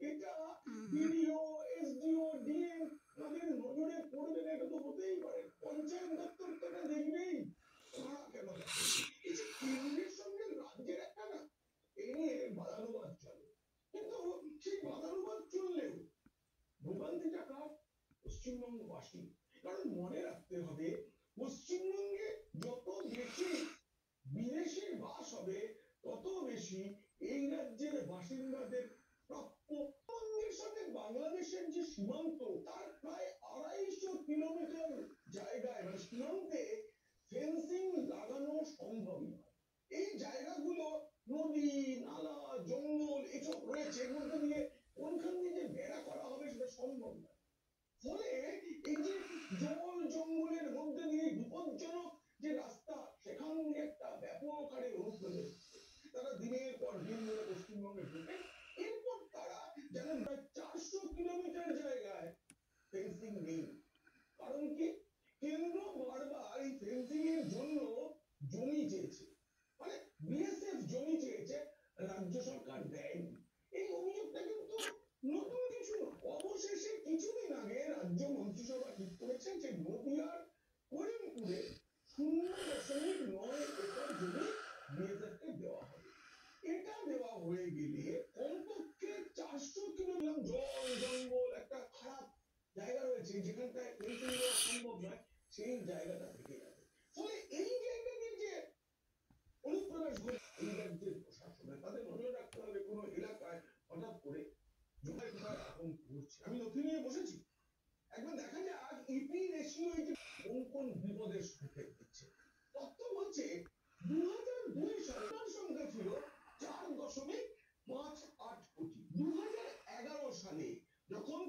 এটা BDO, SDO, DM তাদের নজরে পড়বে না, এটা তো হতেই পারে। পঞ্চায়েত দপ্তর তো এটা দেখবেই, ওরা কেন দেখে? এই যে কেন্দ্রের সঙ্গে রাজ্যের একটা না এই নিয়ে বাদানুবাদ চলে, কিন্তু সেই বাদানুবাদ চললেও ভোগান্তিটা কার? পশ্চিমবঙ্গবাসী। কারণ মনে রাখতে হবে, পশ্চিমবঙ্গে যত বেশি বিদেশি বাস হবে তত বেশি এই রাজ্যের বাসিন্দাদের প্রাপ্য। পশ্চিমবঙ্গের সাথে বাংলাদেশের যে সীমান্ত তার প্রায় 250 কিলোমিটার জায়গায় মানে সীমান্তে ফেন্সিং লাগানো সম্ভব নয়। এই জায়গাগুলো নদী, নালা, জঙ্গল এসব রয়েছে, এর মধ্যে দিয়ে কোনখান দিয়ে যে বেড়া করা হবে সেটা সম্ভব নয়। ফলে এই যে জল জঙ্গলের মধ্যে দিয়ে বিপজ্জনক যে রাস্তা, সেখান দিয়ে একটা ব্যাপক হারে অনুপ্রবেশ তারা দিনের পর দিন ধরে পশ্চিমবঙ্গে ঢুকে। এরপর তারা জানেন প্রায় 400 কিলোমিটার জায়গায় ফেন্সিং নেই। কারণ কি? কেন্দ্র বারবার এই ফেন্সিং এর জন্য জমি চেয়েছে, মানে বিএসএফ জমি চেয়েছে, রাজ্য সরকার দেয়নি। এই অভিযোগটা কিন্তু নতুন কিছু না। অবশেষে কিছুদিন আগে রাজ্য মন্ত্রিসভা ঠিক করেছে যে নদিয়ার করিমপুরে 0.9 একর জমি বিএসএফ কে দেওয়া হবে। এটা দেওয়া হয়ে গেলে কমপক্ষে 400 কিলোমিটার জল জঙ্গল একটা খারাপ জায়গা রয়েছে যেখানটায় ফেন্সিং দেওয়া সম্ভব নয়, সেই জায়গাটা থেকে যাবে। ফলে এই জায়গাতে যে অনুপ্রবেশ ঘটে এই রাজ্যের প্রশাসনের, তাদের নজর রাখতে হবে কোনো এলাকায় হঠাৎ করে জোগাড় টোগাড় আতঙ্ক ঘটছে। আমি নথি নিয়ে বসেছি, একবার দেখা যাক ইপি রেশিও এই যে কোন বিপদের সংকেত দিচ্ছে। তথ্য বলছে 2002 সালে তার সংখ্যা ছিল 4.58 কোটি। 2011 সালে যখন